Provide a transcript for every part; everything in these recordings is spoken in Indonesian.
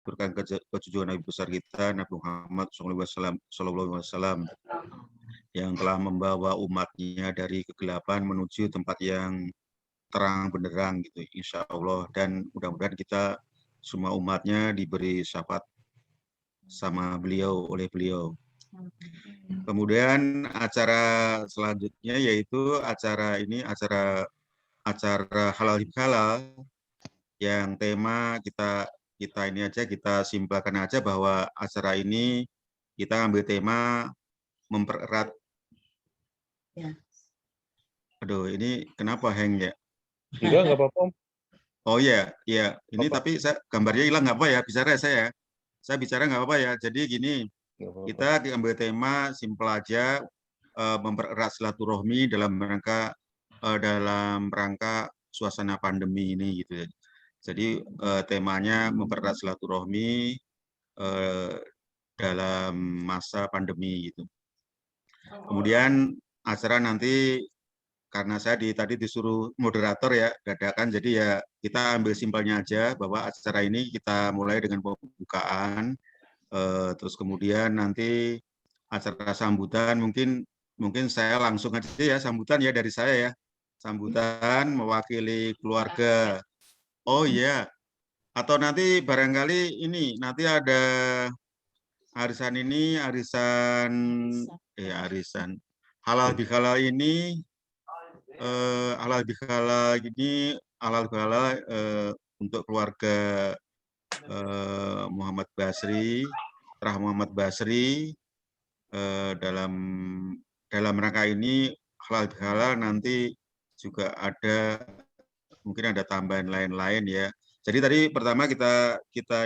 berkan kejujuran Nabi besar kita Nabi Muhammad SAW yang telah membawa umatnya dari kegelapan menuju tempat yang terang benderang gitu, insya Allah. Dan mudah-mudahan kita semua umatnya diberi syafaat sama beliau oleh beliau. Kemudian acara selanjutnya yaitu acara halal bihalal yang tema kita ini aja, kita simpulkan aja bahwa acara ini kita ambil tema mempererat. Ya. Aduh, ini kenapa hang ya? Enggak apa-apa. Oh iya, iya. Ini Apa? tapi gambarnya hilang nggak apa ya? Bicara saya bicara nggak apa ya. Jadi gini, Nggak apa-apa. kita ambil tema simpel aja, mempererat silaturahmi dalam rangka suasana pandemi ini gitu ya. Jadi temanya mempererat silaturahmi dalam masa pandemi gitu. Kemudian acara nanti karena saya tadi disuruh moderator ya dadakan, jadi ya kita ambil simpelnya aja bahwa acara ini kita mulai dengan pembukaan, terus kemudian nanti acara sambutan mungkin saya langsung aja ya sambutan ya dari saya ya, sambutan mewakili keluarga. Oh iya, atau nanti barangkali ini nanti ada arisan halal bihalal ini halal bihalal untuk keluarga Muhammad Basri, Terah Muhammad Basri, dalam rangka ini halal bihalal nanti juga mungkin ada tambahan lain-lain ya. Jadi tadi pertama kita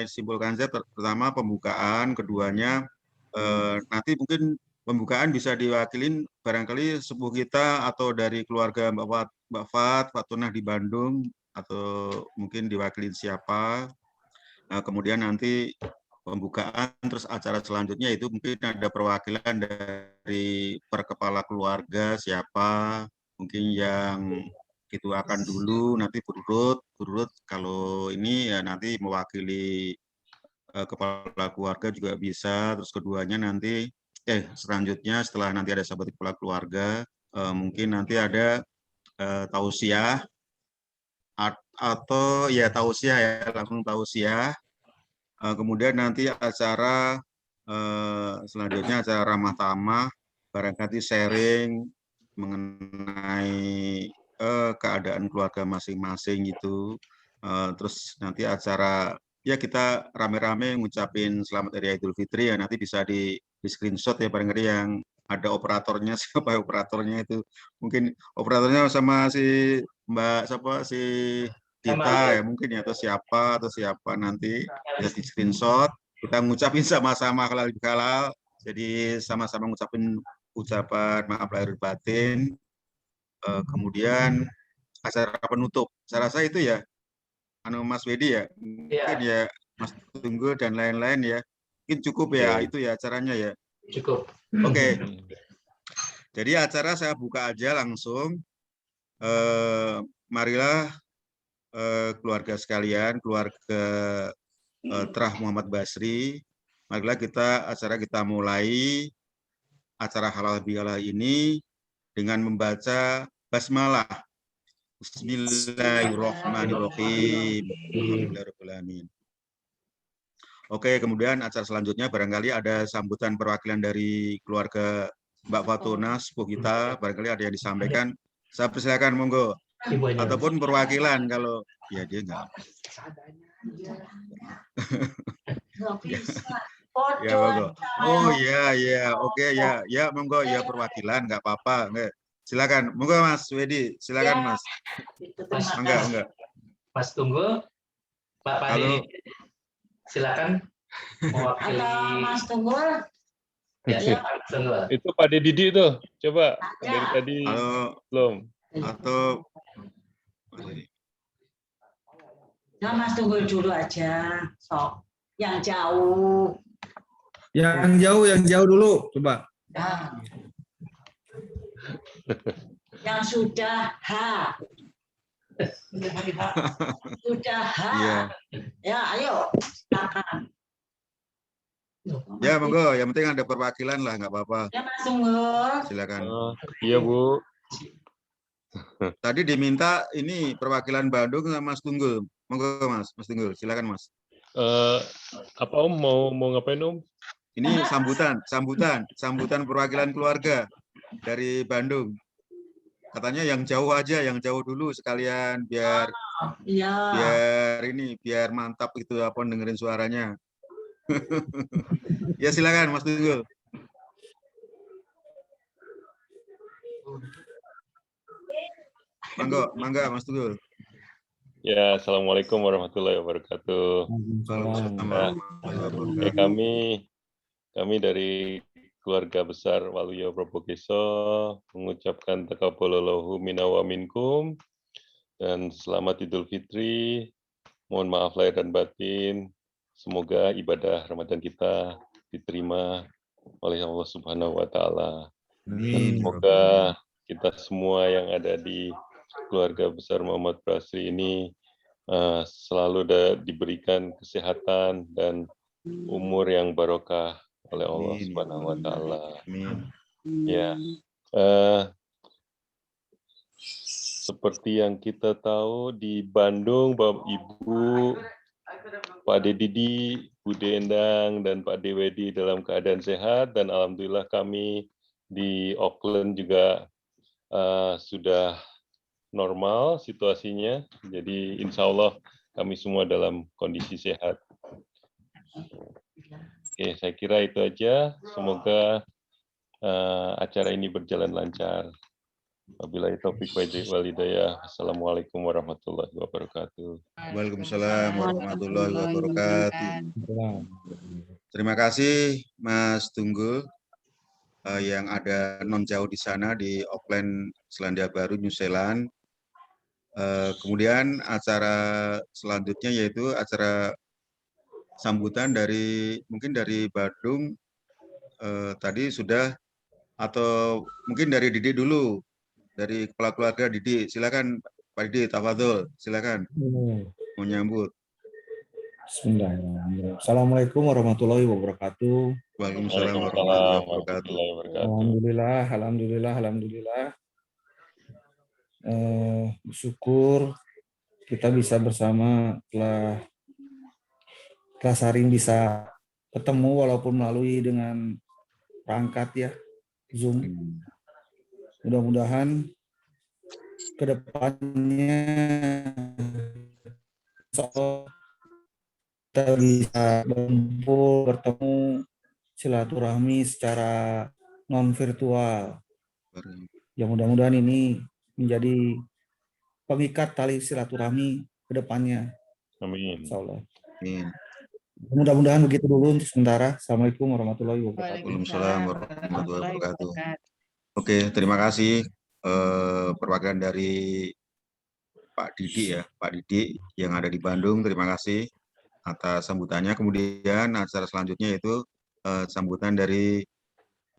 simpulkan saja, pertama pembukaan, keduanya nanti mungkin pembukaan bisa diwakilin barangkali sepuh kita atau dari keluarga Mbak Fat Tunah di Bandung, atau mungkin diwakilin siapa. Nah, kemudian nanti pembukaan, terus acara selanjutnya itu mungkin ada perwakilan dari perkepala keluarga siapa, mungkin yang itu akan dulu, nanti berurut kalau ini ya nanti mewakili kepala keluarga juga bisa, terus keduanya nanti selanjutnya setelah nanti ada sahabat kepala keluarga mungkin nanti ada tausiah atau ya tausiah ya, langsung tausiah. Kemudian nanti acara selanjutnya acara ramah tamah, barangkali sharing mengenai keadaan keluarga masing-masing gitu. Terus nanti acara ya kita rame-rame ngucapin selamat Hari Idul Fitri ya, nanti bisa di screenshot ya barangkali yang ada operatornya, siapa operatornya itu, mungkin operatornya sama si Mbak si Dita ya mungkin ya, atau siapa nanti bisa di screenshot, kita ngucapin sama-sama halal bihalal, jadi sama-sama ngucapin ucapan maaf lahir batin. Kemudian acara penutup, saya rasa itu ya, Mas Wedi ya, mungkin ya Mas Tunggul dan lain-lain ya, mungkin cukup ya itu ya acaranya ya. Cukup. Oke. Jadi acara saya buka aja langsung. Marilah keluarga sekalian, keluarga Terah Muhammad Basri, marilah acara kita mulai acara halal bihalal ini dengan membaca basmalah. Bismillahirrahmanirrahim. Alhamdulillahirrahmanirrahim. Oke, kemudian acara selanjutnya barangkali ada sambutan perwakilan dari keluarga Mbak Fatuna, sepuh kita, barangkali ada yang disampaikan. Saya persilakan, monggo. Ataupun perwakilan kalau ya dia enggak. Ya, monggo. Oh iya, oke ya, monggo ya perwakilan, nggak apa-apa. Silakan, monggo Mas Wedi, silakan Mas. Enggak. Mas Tunggul, Pak Padi, silakan mewakili. Halo Mas Tunggul. Ya, Mas Tunggul. Itu Pak Didi tuh, coba dari tadi belum. Atau nah, Mas Tunggul dulu aja, sok. Yang jauh. Yang jauh dulu, coba. Nah. Yang sudah Sudah. Iya. Ya, ayo. Silakan. Ya, monggo. Yang penting ada perwakilan lah, nggak apa-apa. Ya, Mas Tunggul. Silakan. Iya, Bu. Tadi diminta ini perwakilan Bandung sama Mas Tunggul. Monggo, Mas Tunggul. Silakan, Mas. Apa Om mau ngapain Om? Ini sambutan perwakilan keluarga dari Bandung. Katanya yang jauh aja, yang jauh dulu sekalian biar biar mantap itu apa dengerin suaranya. Ya silakan Mas Tunggul. Mangga Mas Tunggul. Ya, Assalamualaikum warahmatullahi wabarakatuh. Kami dari keluarga besar Waluyo Probogeso mengucapkan taqabbalallahu minna wa minkum dan selamat Idul Fitri. Mohon maaf lahir dan batin. Semoga ibadah Ramadan kita diterima oleh Allah Subhanahu wa taala. Semoga kita semua yang ada di keluarga besar Muhammad Basri ini selalu diberikan kesehatan dan umur yang barokah oleh Allah Subhanahu wa taala. Ya. Seperti yang kita tahu di Bandung, Bapak Ibu, Pak Didi, Bu Endang, dan Pak Dewedi dalam keadaan sehat, dan alhamdulillah kami di Auckland juga sudah normal situasinya. Jadi insya Allah kami semua dalam kondisi sehat. Oke, saya kira itu aja. Semoga acara ini berjalan lancar. Wabillahi taufik wal hidayah. Assalamualaikum warahmatullahi wabarakatuh. Waalaikumsalam warahmatullahi wabarakatuh. Terima kasih Mas Tunggul yang ada non jauh di sana di Auckland, Selandia Baru, New Zealand. Kemudian acara selanjutnya yaitu acara sambutan mungkin dari Bandung tadi sudah, atau mungkin dari Didi dulu. Dari kepala keluarga Didi, silakan Pak Didi, tafadhol, silakan menyambut. Bismillahirrahmanirrahim. Assalamualaikum warahmatullahi wabarakatuh. Waalaikumsalam warahmatullahi wabarakatuh. Alhamdulillah. Bersyukur kita bisa bersama telah sering bisa ketemu walaupun melalui dengan perangkat ya Zoom. Mudah-mudahan ke depannya kita bisa bertemu silaturahmi secara non virtual. Ya mudah-mudahan ini menjadi pengikat tali silaturahmi ke depannya. Amin. Insyaallah. Amin. Mudah-mudahan begitu dulu untuk sementara. Assalamualaikum warahmatullahi wabarakatuh. Waalaikumsalam warahmatullahi wabarakatuh. Oke, terima kasih perwakilan dari Pak Didi ya, Pak Didi yang ada di Bandung. Terima kasih atas sambutannya. Kemudian acara selanjutnya itu sambutan dari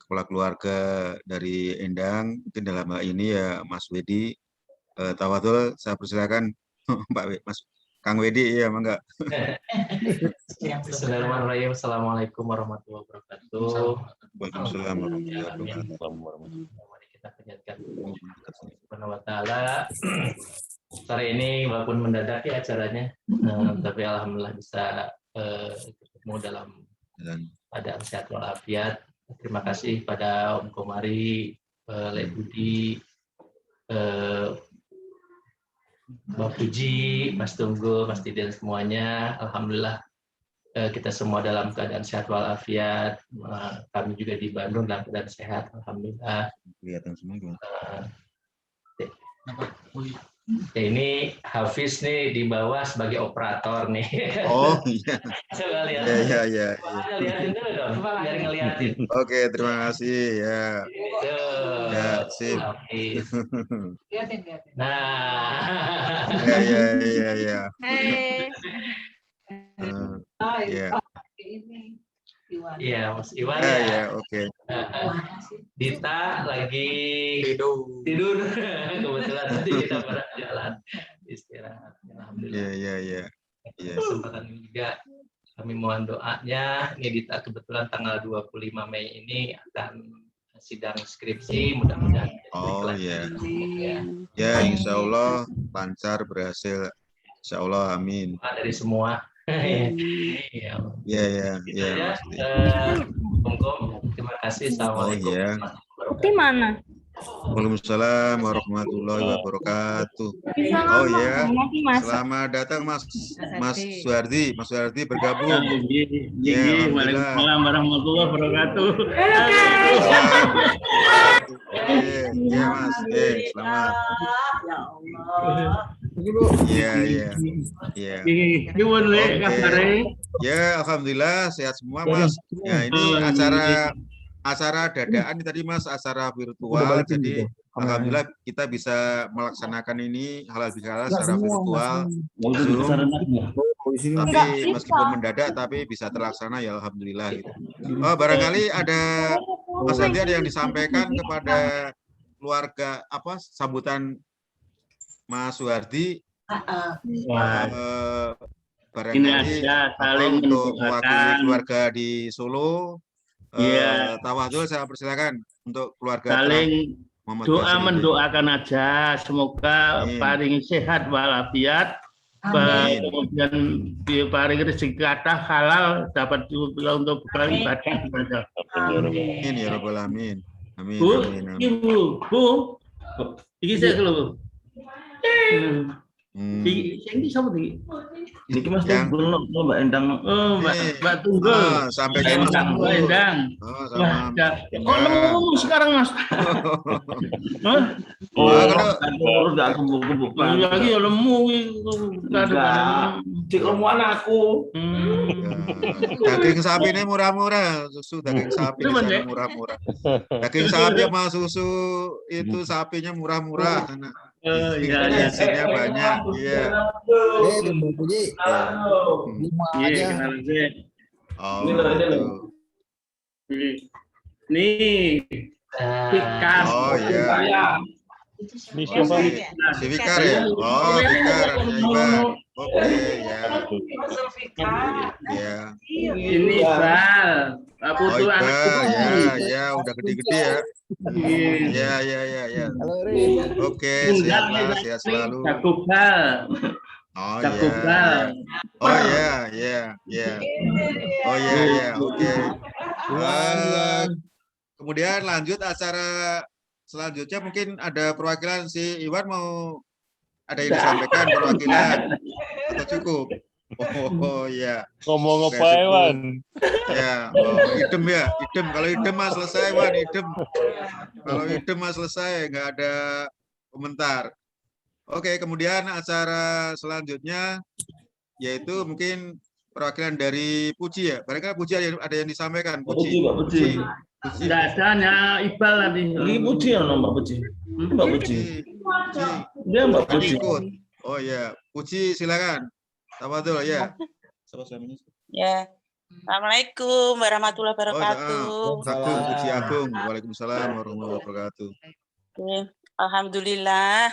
kepala keluarga dari Endang. Mungkin dalam hal ini ya Mas Wedi. Tafadhol, saya persilakan Mas Kang Wedi, ya mangga. Bismillahirrahmanirrahim. Assalamualaikum warahmatullahi wabarakatuh. Waalaikumsalam warahmatullahi wabarakatuh. Mari kita panjatkan Subhanahu wa taala. Sore ini walaupun mendadak ya acaranya, tapi alhamdulillah bisa ketemu dalam keadaan sehat walafiat. Terima kasih pada Om Komari, Le Budi, Mbak Puji, Mas Tunggul, Mas Diden semuanya. Alhamdulillah kita semua dalam keadaan sehat walafiat. Kami juga di Bandung dalam keadaan sehat. Alhamdulillah. Kelihatan semua gimana? Ya, ini Hafiz nih di bawah sebagai operator nih. Oh iya. Coba lihat. Ya. Lihatin dulu dong, biar ngeliatin. Oke, terima kasih ya. Ya, sip. Lihatin. Nah. Ya. Hai. Ya. Ini Iwan. Iya, Mas Iwan. Ya, oke. Dita lagi tidur. Kebetulan tadi kita berjalan. istirahat. Alhamdulillah. Iya. Kesempatan ini juga kami mohon doanya. Ini kita kebetulan tanggal 25 Mei ini akan sidang skripsi, mudah-mudahan. Oh iya. Ya. Ya, insya Allah lancar, berhasil. Insya Allah, amin. Dari semua. Iya. Iya. Ya, terima kasih. Assalamualaikum. Oh, iya. Di mana? Waalaikumsalam warahmatullahi wabarakatuh. Bisa Oh ngomong, ya, nanti Mas. selamat datang Mas Suhardi. Mas Suhardi bergabung. Ya, alhamdulillah. Waalaikumsalam warahmatullahi wabarakatuh. Ya Mas, selamat. Ya Allah. Iya. Gimana Le Oke. kabarnya? Ya, alhamdulillah sehat semua Mas. Ya, ini acara dadaan tadi Mas, acara virtual. Jadi alhamdulillah kita bisa melaksanakan ini halal bihalal secara virtual. Zoom. Tapi meskipun mendadak tapi bisa terlaksana ya alhamdulillah gitu. Oh, barangkali ada Mas Andi ada yang disampaikan kepada keluarga apa sambutan Mas Suhardi. Barangkali Ini aja saling untuk mewakili mendoakan. keluarga di Solo. Iya. Tawadul saya persilakan untuk keluarga Saling Muhammad doa Basri. mendoakan aja, semoga Amin. paling sehat walafiat, Amin. kemudian paling rezeki kata halal dapat juga untuk bekal ibadah. Amin ya rabbal alamin. Amin. Bu, Amin. Bu, ini saya dulu. Ini sama tinggi. Ini Mas Yang- Tunggul, Mbak Endang. Oh, Mbak Tunggul. Sampaikan Mas Endang, Mbak Tunggul. Endang. Oh, Wah, sama. kok nemu sekarang Mas? Hah? Oh, kalau- terus nggak kembung-kembung. Ini lagi ya lemu Enggak. Di kemuan aku. Daging sapi ini murah-murah, susu daging sapi di Itu sana Dek. murah-murah. Daging sapi sama susu itu sapinya murah-murah. Iya, iya. Isinya banyak. Iya. Iya, kenal aja. Oh, Ini loh, ini loh. gitu. Nih, Pikas. Oh iya. Ini siapa? Si Fikar ya? Oh, Fikar. Oke, ya. Ya. Ini Bal. Aku Oh, tuh anak Iqbal. Ya, udah gede-gede ya. Ya. Oke, sehat sehat selalu. Cakubal. Oh Cakubal. iya. Oh iya, oke. Kemudian lanjut acara selanjutnya mungkin ada perwakilan si Iwan mau ada yang disampaikan perwakilan atau cukup? Oh iya. Ngomong Oke, apa, cukup. Iwan? Ya, idem ya, idem. Kalau idem mah selesai, Wan, idem. Kalau idem mah selesai, nggak ada komentar. Oke, kemudian acara selanjutnya yaitu mungkin perwakilan dari Puji ya. Barangkali Puji ada yang disampaikan. Puji, Pak Puji. Enggak ada, hanya Iqbal tadi. Ini Puji ya, Mbak Puji. Mbak Puji. Puji. Dia Mbak Kan Puji. ikut. Oh ya, Puji silakan. Tawadul ya. Ya. Assalamualaikum warahmatullahi wabarakatuh. Agung, Puji Agung. Waalaikumsalam warahmatullahi wabarakatuh. Oke, alhamdulillah.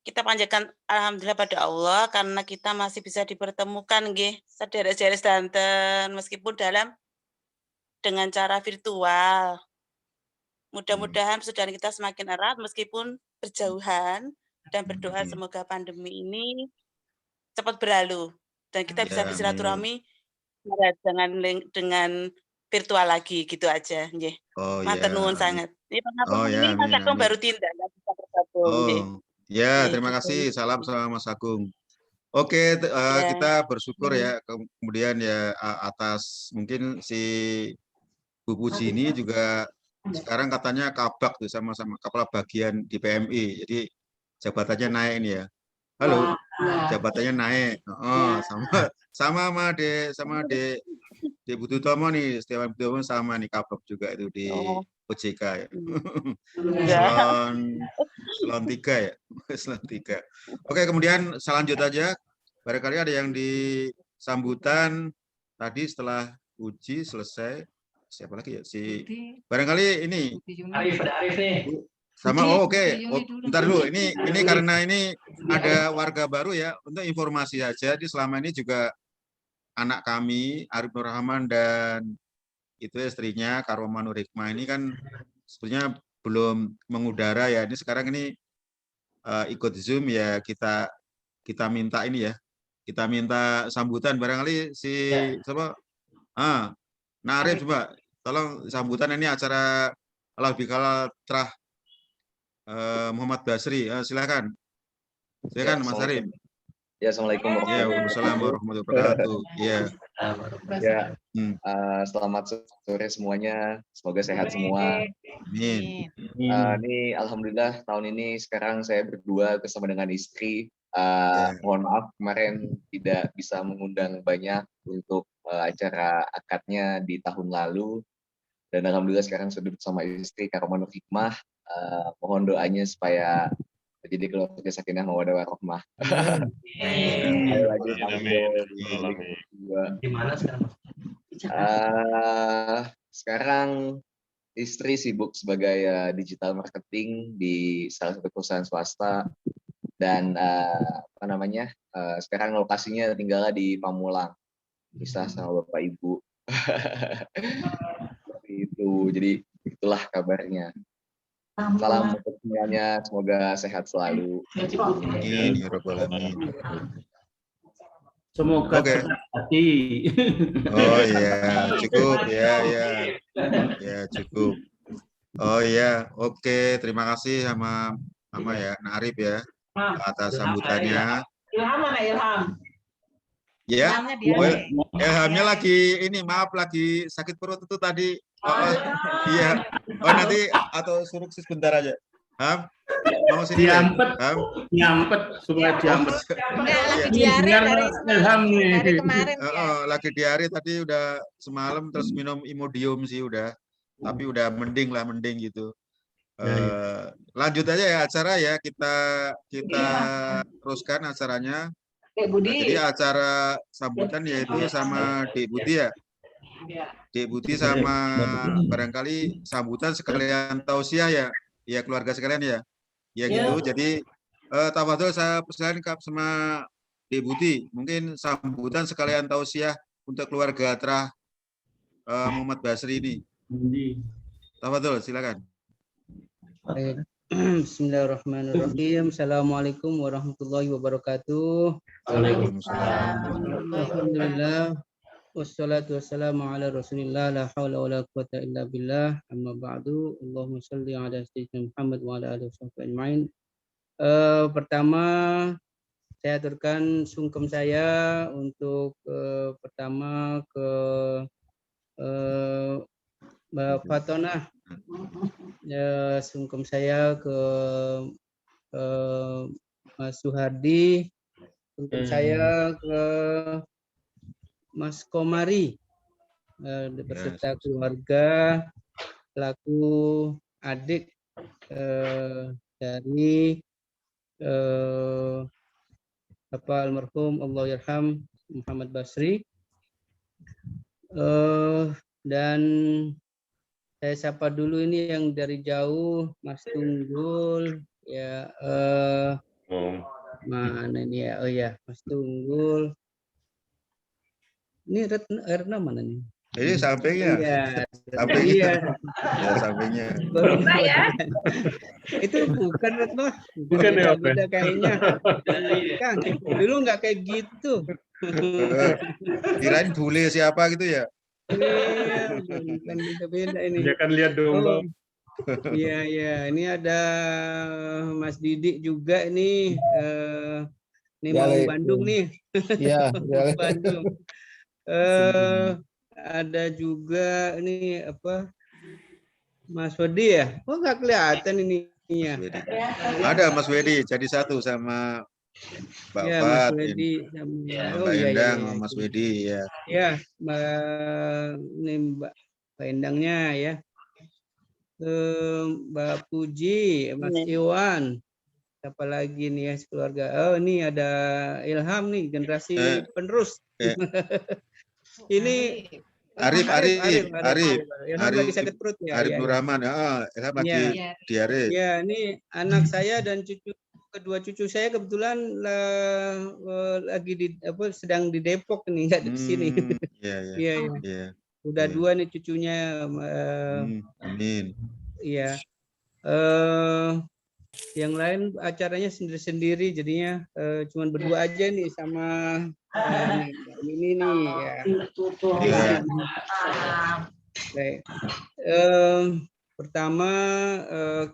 Kita panjatkan alhamdulillah pada Allah karena kita masih bisa dipertemukan nggih, saudara-saudara sedanten meskipun dengan cara virtual. Mudah-mudahan persaudaraan kita semakin erat meskipun berjauhan dan berdoa semoga pandemi ini cepat berlalu dan kita bisa Ya, bersilaturahmi dengan virtual lagi gitu aja nggih. Oh Matur nuwun ya. sangat. Ini Oh, ya, ini Mas amin, Agung amin. baru tindak nggak bisa bergabung nggih. Oh, ya, Oke, terima gitu. kasih. Salam sama Mas Agung. Oke, Ya. kita bersyukur ya. Kemudian ya atas mungkin si Bu Puji ini juga sekarang katanya kabak tuh sama-sama kepala bagian di PMI. Jadi jabatannya naik ini ya. Halo, jabatannya naik. Oh, sama sama De Butuh Tomo nih, Setiawan Butuh sama nih kabak juga itu di Oh. OJK ya. Ya. Selon 3 ya. Selon 3. Oke, kemudian selanjut aja. Barangkali ada yang di sambutan tadi setelah uji selesai. Siapa lagi ya? Barangkali ini Arif nih. Sama oke. Oh, bentar dulu. Ini karena ini ada warga baru ya. Untuk informasi saja, di selama ini juga anak kami Arif Nur Rahman dan itu istrinya Karoma Nur Hikmah ini kan sebenarnya belum mengudara ya. Ini sekarang ini ikut Zoom ya, kita minta ini ya. Kita minta sambutan barangkali si siapa? Arif coba tolong sambutan ini acara Halal Bihalal Trah Muhammad Basri. Silakan. Silakan Mas Arif. Ya, assalamualaikum warahmatullahi wabarakatuh. Ya. Selamat sore semuanya. Semoga sehat semua. Amin. Ini alhamdulillah tahun ini sekarang saya berdua bersama dengan istri. Mohon maaf kemarin tidak bisa mengundang banyak untuk acara akadnya di tahun lalu. Dan alhamdulillah sekarang sudah bersama istri Karoma Nur Hikmah. Mohon doanya supaya jadi keluarga sakinah mawaddah warahmah. Gimana sekarang? Sekarang istri sibuk sebagai digital marketing di salah satu perusahaan swasta dan sekarang lokasinya tinggalnya di Pamulang, pisah sama bapak ibu. Seperti itu, jadi itulah kabarnya. Salam untuk semuanya, semoga sehat selalu. Amin ya rabbal alamin. Semoga sehat hati. Oh iya, cukup ya. Ya, cukup. Oh iya, oke, terima kasih sama Mama ya, Arif ya atas sambutannya. Ilham mana Ilham? Ya, Ilhamnya lagi ini, maaf lagi sakit perut itu tadi. Iya. Nanti atau suruh sebentar aja. Mau sini Diampet supaya diampet. Lagi diare dari kemarin. Lagi diare tadi udah semalam terus minum Imodium sih udah. Tapi udah mending gitu. Lanjut aja ya acara ya, kita teruskan acaranya. Jadi acara sambutan yaitu sama Dek Budi ya. Dek Budi sama barangkali sambutan sekalian tausiah ya. Ya keluarga sekalian ya. Ya gitu. Jadi tafadhol saya persilakan sama Dek Budi. Mungkin sambutan sekalian tausiah untuk keluarga Trah Muhammad Basri ini. Tafadhol silakan. Bismillahirrahmanirrahim. Assalamualaikum warahmatullahi wabarakatuh. Alhamdulillah. Wassalatu wassalamu ala rasulillah la hawla wa la quwata illa billah amma ba'du. Allahumma salli ala sayyidina Muhammad wa ala alihi washabbihi ajmain. Pertama saya aturkan sungkem saya untuk pertama ke Mbak Fatona, sungkem saya ke Mas Suhardi, sungkem saya ke Mas Komari beserta keluarga selaku adik dari Bapak almarhum Allahyarham Muhammad Basri, dan saya sapa dulu ini yang dari jauh Mas Tunggul ya, mana ini ya, oh ya Mas Tunggul. Ini Erna mana nih? Ini sampingnya. Iya. Sampingnya. Ya, sampingnya. Ya. Itu bukan Retno. Bukan ya, beda kayaknya. Kan dulu nggak kayak gitu. Kirain bule siapa gitu ya? Iya, bukan beda ini. Dia kan lihat domba. Iya. Ini ada Mas Didik juga ini. Ini mau Bandung nih. Iya. Bandung. Ada juga ini apa, Mas Wedi ya? Oh nggak kelihatan ininya. Ada Mas Wedi, jadi satu sama Mbak ya, Fat, Mas Wedi sama Mbak Endang, sama Mas Wedi ya. Ya, ini Mbak Endangnya ya. Mbak Puji, Mas Iwan. Siapa lagi nih ya keluarga? Oh ini ada Ilham nih, generasi penerus. Ini Arif. Ilham lagi sakit perut ya. Arif Nur Rahman. Ilham lagi diare. Ya, ini anak saya dan kedua cucu saya kebetulan lagi sedang di Depok nih, nggak di sini. Iya. Udah 2 nih cucunya. Amin. Iya. Yang lain acaranya sendiri-sendiri, jadinya cuma berdua aja nih sama ini nih ya. Baik. Pertama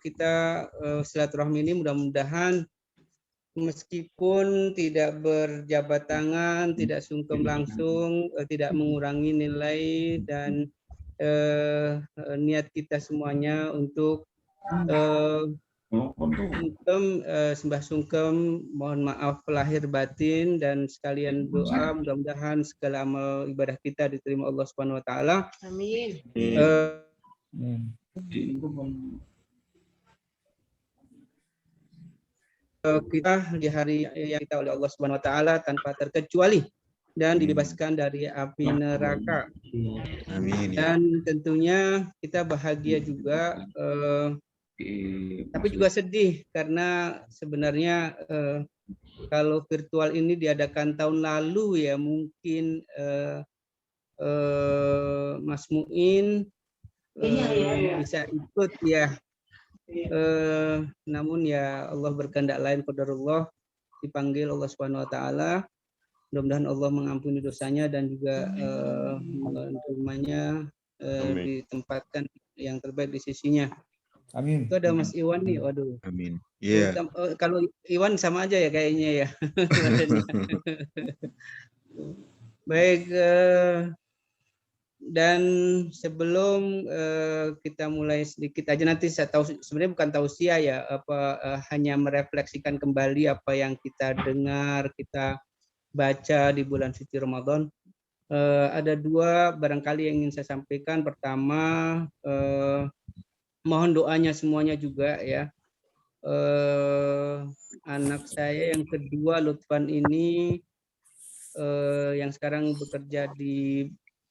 kita silaturahmi ini mudah-mudahan meskipun tidak berjabat tangan, tidak sungkem langsung, tidak mengurangi nilai dan niat kita semuanya untuk sembah sungkem, mohon maaf lahir batin, dan sekalian doa mudah-mudahan segala amal ibadah kita diterima Allah Subhanahu wa taala. Amin. Kita di hari yang kita oleh Allah Subhanahu wa taala tanpa terkecuali dan dibebaskan dari api neraka. Amin. Dan tentunya kita bahagia juga, tapi juga sedih karena sebenarnya kalau virtual ini diadakan tahun lalu ya mungkin Mas Muin bisa ikut ya. Namun ya Allah berkehendak lain, qadarullah, dipanggil Allah Subhanahu wa taala. Mudah-mudahan Allah mengampuni dosanya dan juga menerimanya, ditempatkan yang terbaik di sisinya. Amin. Itu ada Mas Iwan nih, waduh. Amin. Iya. Kalau Iwan sama aja ya kayaknya ya. Baik, dan sebelum kita mulai sedikit aja, nanti saya tahu sebenarnya bukan tausiah ya, hanya merefleksikan kembali apa yang kita dengar, kita baca di bulan suci Ramadan. Ada 2 barangkali yang ingin saya sampaikan. Pertama, mohon doanya semuanya juga ya. Anak saya yang kedua Lutfan ini yang sekarang bekerja di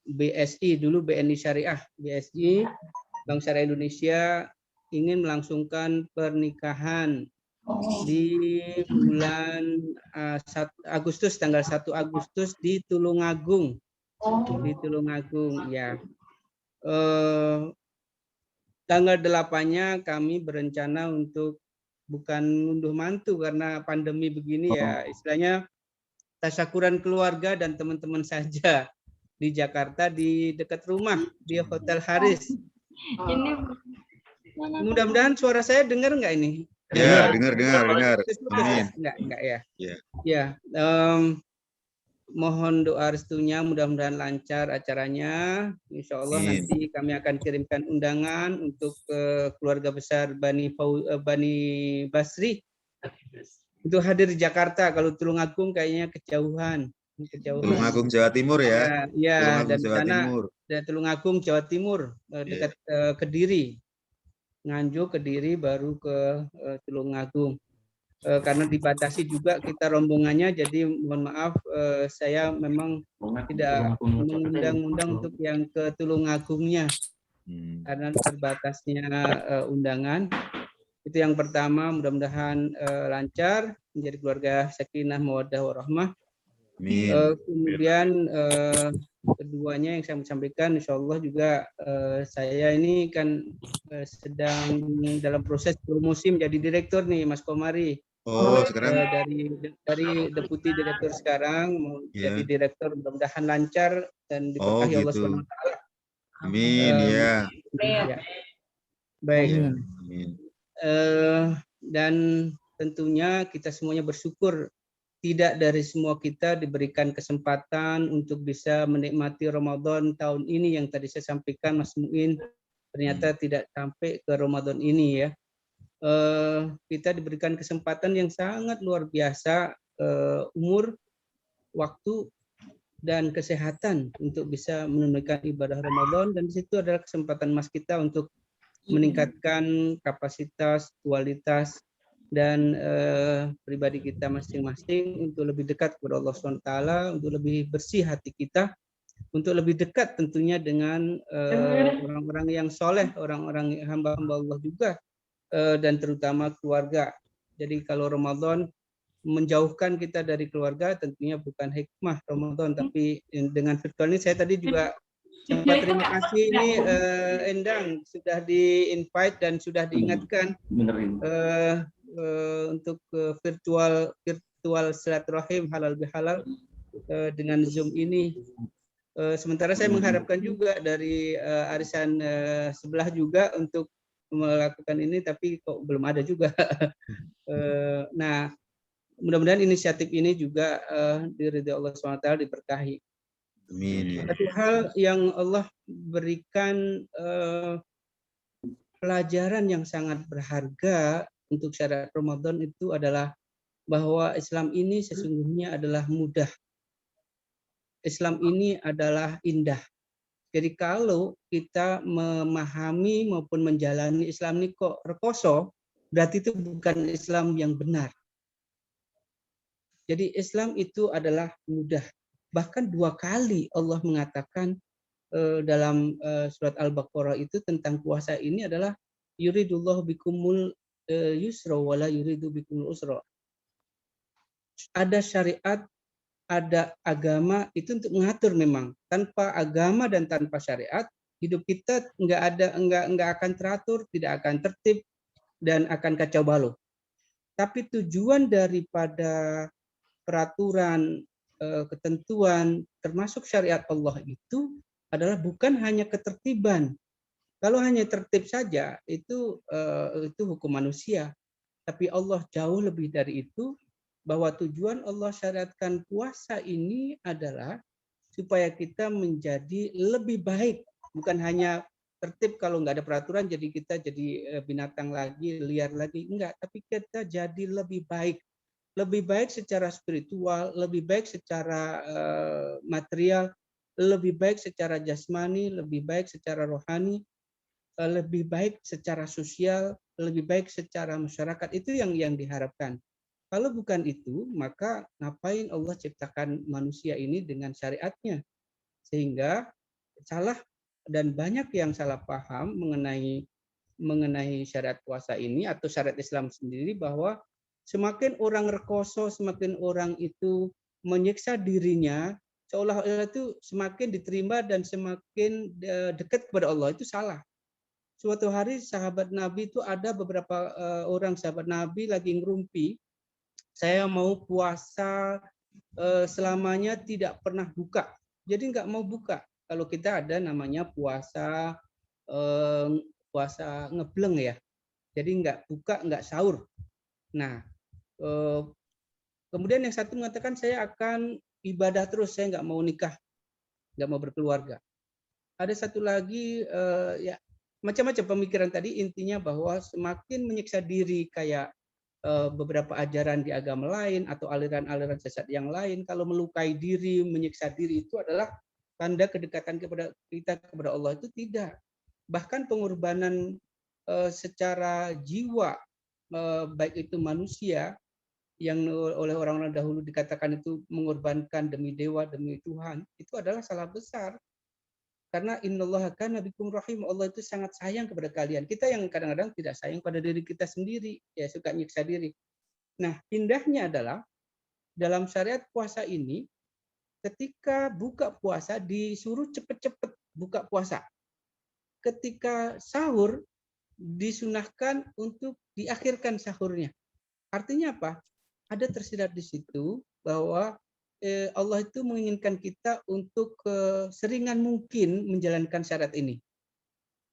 BSI, dulu BNI Syariah, BSI Bank Syariah Indonesia, ingin melangsungkan pernikahan di bulan Agustus, tanggal 1 Agustus di Tulungagung. Di Tulungagung ya. Tanggal 8-nya kami berencana untuk bukan ngunduh mantu karena pandemi begini ya, istilahnya tasyakuran keluarga dan teman-teman saja di Jakarta, di dekat rumah, di Hotel Haris. Mudah-mudahan suara saya dengar nggak ini? Ya, dengar. Amin. Enggak ya. Ya. Mohon doa restunya, mudah-mudahan lancar acaranya. Insya Allah nanti kami akan kirimkan undangan untuk keluarga besar Bani Basri itu hadir di Jakarta. Kalau Tulungagung kayaknya kejauhan. Tulungagung Jawa Timur ya. Ya, dan Jawa Timur. Dan Tulungagung Jawa Timur, dekat Kediri. Nganjuk, Kediri, baru ke Tulungagung. Karena dibatasi juga kita rombongannya, jadi mohon maaf saya memang tidak mengundang untuk yang ke Tulungagungnya karena terbatasnya undangan. Itu yang pertama, mudah-mudahan lancar menjadi keluarga sakinah mawaddah warahmah. Kemudian keduanya yang saya sampaikan, insya Allah juga saya ini kan sedang dalam proses promosi menjadi direktur nih, Mas Komari. Sekarang dari deputi direktur sekarang mau jadi direktur, mudah-mudahan lancar dan diberkahi Allah SWT. Amin ya. Baik. Dan tentunya kita semuanya bersyukur tidak dari semua kita diberikan kesempatan untuk bisa menikmati Ramadan tahun ini yang tadi saya sampaikan Mas Muin, ternyata tidak sampai ke Ramadan ini ya. Kita diberikan kesempatan yang sangat luar biasa, umur, waktu, dan kesehatan untuk bisa menunaikan ibadah Ramadan, dan di situ adalah kesempatan Mas kita untuk meningkatkan kapasitas, kualitas, dan pribadi kita masing-masing untuk lebih dekat kepada Allah SWT, untuk lebih bersih hati kita, untuk lebih dekat tentunya dengan orang-orang yang soleh, orang-orang hamba-hamba Allah juga, dan terutama keluarga. Jadi kalau Ramadan menjauhkan kita dari keluarga tentunya bukan hikmah Ramadan, tapi dengan virtual ini saya tadi juga sempat terima kasih ini Endang sudah di-invite dan sudah diingatkan untuk virtual silaturahim halal bihalal dengan Zoom ini. Sementara saya mengharapkan juga dari arisan sebelah juga untuk melakukan ini, tapi kok belum ada juga. Nah, mudah-mudahan inisiatif ini juga diridhoi Allah SWT, diberkahi. Amin. Satu hal yang Allah berikan pelajaran yang sangat berharga untuk syariat Ramadan itu adalah bahwa Islam ini sesungguhnya adalah mudah. Islam ini adalah indah. Jadi kalau kita memahami maupun menjalani Islam ini kok rekoso, berarti itu bukan Islam yang benar. Jadi Islam itu adalah mudah. Bahkan 2 kali Allah mengatakan dalam surat Al-Baqarah itu tentang puasa ini adalah yuridullahu bikumul yusra wala yuridu bikumul usra. Ada syariat, ada agama itu untuk mengatur memang. Tanpa agama dan tanpa syariat, hidup kita nggak akan teratur, tidak akan tertib, dan akan kacau balau. Tapi tujuan daripada peraturan, ketentuan, termasuk syariat Allah itu adalah bukan hanya ketertiban. Kalau hanya tertib saja itu hukum manusia. Tapi Allah jauh lebih dari itu, bahwa tujuan Allah syariatkan puasa ini adalah supaya kita menjadi lebih baik, bukan hanya tertib kalau nggak ada peraturan jadi kita jadi binatang lagi, liar lagi, enggak, tapi kita jadi lebih baik secara spiritual, lebih baik secara material, lebih baik secara jasmani, lebih baik secara rohani, lebih baik secara sosial, lebih baik secara masyarakat. Itu yang diharapkan. Kalau bukan itu, maka ngapain Allah ciptakan manusia ini dengan syariatnya? Sehingga salah dan banyak yang salah paham mengenai syariat puasa ini atau syariat Islam sendiri, bahwa semakin orang rekoso, semakin orang itu menyiksa dirinya, seolah-olah itu semakin diterima dan semakin dekat kepada Allah. Itu salah. Suatu hari sahabat Nabi itu ada beberapa orang sahabat Nabi lagi ngerumpi, saya mau puasa selamanya tidak pernah buka. Jadi nggak mau buka. Kalau kita ada namanya puasa ngebleng ya. Jadi nggak buka, nggak sahur. Nah, kemudian yang satu mengatakan saya akan ibadah terus, saya nggak mau nikah, nggak mau berkeluarga. Ada satu lagi ya macam-macam pemikiran tadi, intinya bahwa semakin menyiksa diri kayak beberapa ajaran di agama lain atau aliran-aliran sesat yang lain, kalau melukai diri, menyiksa diri itu adalah tanda kedekatan kita kepada Allah. Itu tidak. Bahkan pengorbanan secara jiwa, baik itu manusia yang oleh orang-orang dahulu dikatakan itu mengorbankan demi dewa, demi Tuhan, itu adalah salah besar. Karena innallaha kana bikum rahim, Allah itu sangat sayang kepada kalian. Kita yang kadang-kadang tidak sayang pada diri kita sendiri, ya suka nyiksa diri. Nah, indahnya adalah dalam syariat puasa ini, ketika buka puasa disuruh cepet-cepet buka puasa. Ketika sahur disunahkan untuk diakhirkan sahurnya. Artinya apa? Ada tersirat di situ bahwa Allah itu menginginkan kita untuk seringan mungkin menjalankan syariat ini.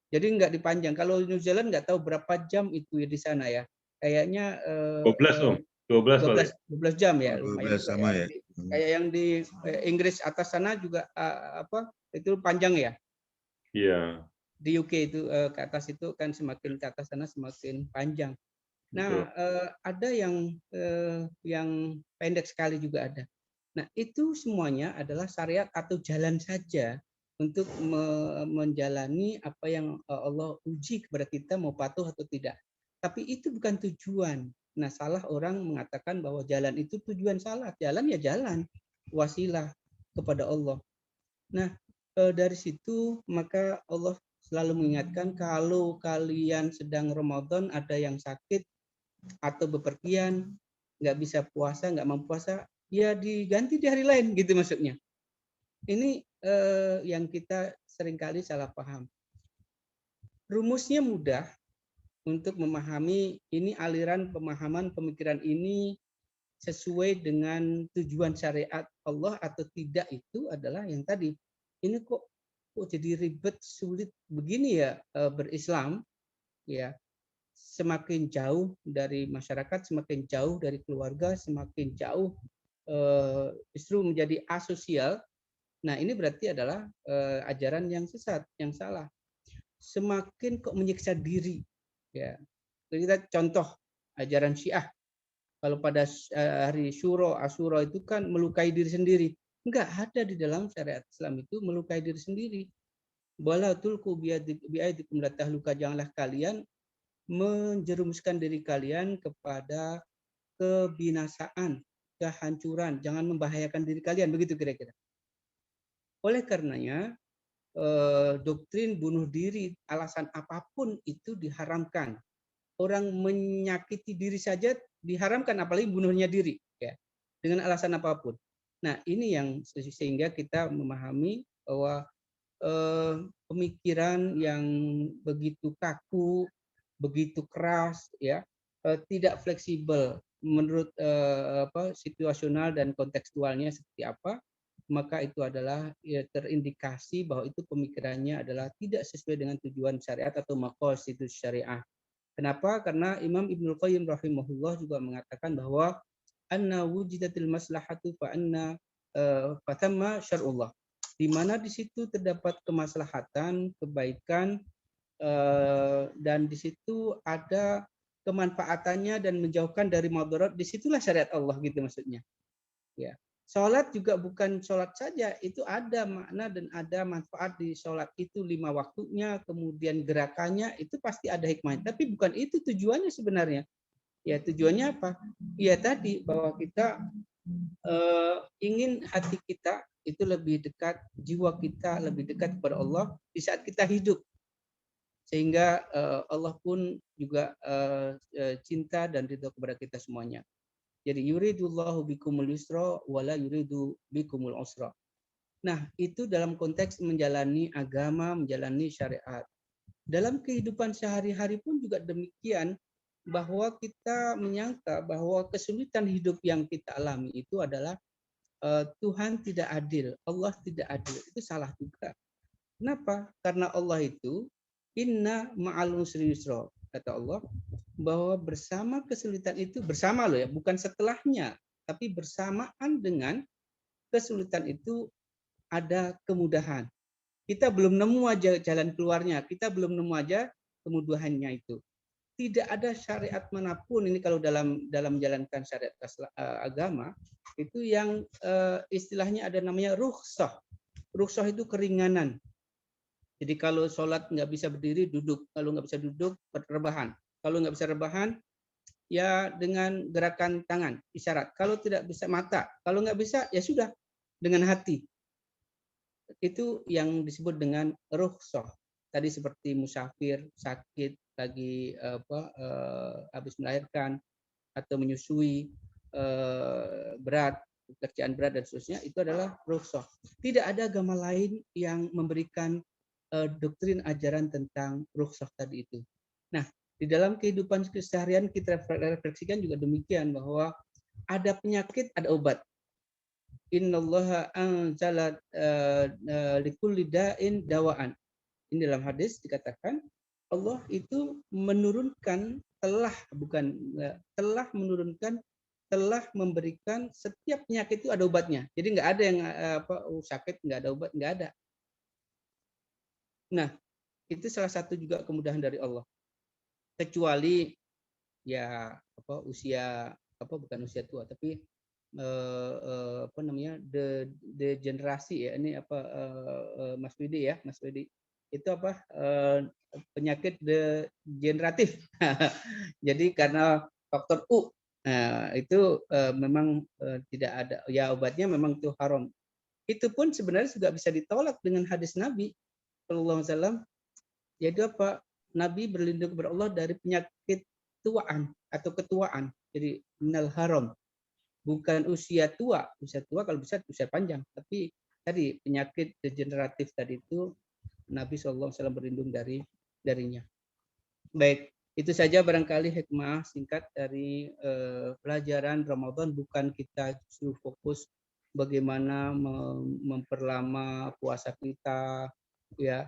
Jadi nggak dipanjang. Kalau New Zealand nggak tahu berapa jam itu ya di sana ya. Kayaknya 12 jam ya. 12 sama ya. Kayak yang di Inggris atas sana juga itu panjang ya. Iya. Di UK itu ke atas itu kan semakin ke atas sana semakin panjang. Nah, ada yang pendek sekali juga ada. Nah, itu semuanya adalah syariat atau jalan saja untuk menjalani apa yang Allah uji kepada kita, mau patuh atau tidak. Tapi itu bukan tujuan. Nah, salah orang mengatakan bahwa jalan itu tujuan. Salah. Jalan ya jalan, wasilah kepada Allah. Nah, dari situ maka Allah selalu mengingatkan kalau kalian sedang Ramadan ada yang sakit atau bepergian, nggak bisa puasa, nggak mampu puasa, ya diganti di hari lain gitu maksudnya. Ini yang kita seringkali salah paham. Rumusnya mudah untuk memahami ini, aliran pemahaman pemikiran ini sesuai dengan tujuan syariat Allah atau tidak, itu adalah yang tadi. Ini kok jadi ribet, sulit begini ya berislam, ya. Semakin jauh dari masyarakat, semakin jauh dari keluarga, semakin jauh justru menjadi asosial. Nah, ini berarti adalah ajaran yang sesat, yang salah. Semakin kok menyiksa diri, ya. Kita contoh ajaran Syiah. Kalau pada hari Asyura itu kan melukai diri sendiri. Enggak ada di dalam syariat Islam itu melukai diri sendiri. Wala tulqu biaidikum la tahluka, janganlah kalian menjerumuskan diri kalian kepada kebinasaan, kehancuran, jangan membahayakan diri kalian, begitu kira-kira. Oleh karenanya doktrin bunuh diri alasan apapun itu diharamkan. Orang menyakiti diri saja diharamkan, apalagi bunuhnya diri, ya, dengan alasan apapun. Nah, ini yang sehingga kita memahami bahwa pemikiran yang begitu kaku, begitu keras, ya, tidak fleksibel menurut situasional dan kontekstualnya seperti apa, maka itu adalah ya, terindikasi bahwa itu pemikirannya adalah tidak sesuai dengan tujuan syariat atau maqasid syariah. Kenapa? Karena Imam Ibnul Qayyim rahimahullah juga mengatakan bahwa anna wujidatil maslahatu fa anna fatamma syar'ullah. Di mana di situ terdapat kemaslahatan, kebaikan, dan di situ ada kemanfaatannya dan menjauhkan dari madarat, disitulah syariat Allah gitu maksudnya. Ya. Sholat juga bukan sholat saja, itu ada makna dan ada manfaat di sholat itu 5 waktunya, kemudian gerakannya itu pasti ada hikmahnya. Tapi bukan itu tujuannya sebenarnya. Ya tujuannya apa? Ya tadi bahwa kita ingin hati kita itu lebih dekat, jiwa kita lebih dekat kepada Allah di saat kita hidup. Sehingga Allah pun juga cinta dan ridho kepada kita semuanya. Jadi yuridullahu bikumul yusra wala yuridu bikumul usra. Nah, itu dalam konteks menjalani agama, menjalani syariat. Dalam kehidupan sehari-hari pun juga demikian, bahwa kita menyangka bahwa kesulitan hidup yang kita alami itu adalah Tuhan tidak adil, Allah tidak adil. Itu salah juga. Kenapa? Karena Allah itu inna ma'al usri yusra, kata Allah, bahwa bersama kesulitan itu, bersama loh ya, bukan setelahnya, tapi bersamaan dengan kesulitan itu ada kemudahan. Kita belum nemu aja jalan keluarnya, kita belum nemu aja kemudahannya itu. Tidak ada syariat manapun ini kalau dalam menjalankan syariat agama itu yang istilahnya ada namanya rukhsah. Rukhsah itu keringanan. Jadi kalau sholat nggak bisa berdiri, duduk. Kalau nggak bisa duduk, rebahan. Kalau nggak bisa rebahan, ya dengan gerakan tangan, isyarat. Kalau tidak bisa mata, kalau nggak bisa, ya sudah dengan hati. Itu yang disebut dengan rukhsah. Tadi seperti musafir, sakit, lagi habis melahirkan atau menyusui, berat, pekerjaan berat dan seterusnya, itu adalah rukhsah. Tidak ada agama lain yang memberikan doktrin ajaran tentang rukhsah tadi itu. Nah, di dalam kehidupan keseharian kita refleksikan juga demikian, bahwa ada penyakit, ada obat. Innallaha anzala likulli da'in dawaan. Ini dalam hadis dikatakan Allah itu menurunkan, telah memberikan setiap penyakit itu ada obatnya. Jadi nggak ada yang sakit nggak ada obat, nggak ada. Nah, itu salah satu juga kemudahan dari Allah. Kecuali ya bukan usia tua, tapi degenerasi ya, ini Mas Widi ya, Mas Widi. Itu penyakit degeneratif. Jadi karena faktor U. Nah, itu memang tidak ada ya, obatnya memang itu haram. itu pun sebenarnya juga bisa ditolak dengan hadis Nabi Sallallahu Alaihi Wasallam, yaitu apa? Nabi berlindung kepada Allah dari penyakit tuaan atau ketuaan. Jadi minal haram, bukan usia tua. Usia tua kalau bisa usia panjang, tapi tadi penyakit degeneratif tadi itu Nabi Sallallahu Alaihi Wasallam berlindung darinya. Baik, itu saja barangkali hikmah singkat dari pelajaran Ramadan. Bukan kita justru fokus bagaimana memperlama puasa kita, ya.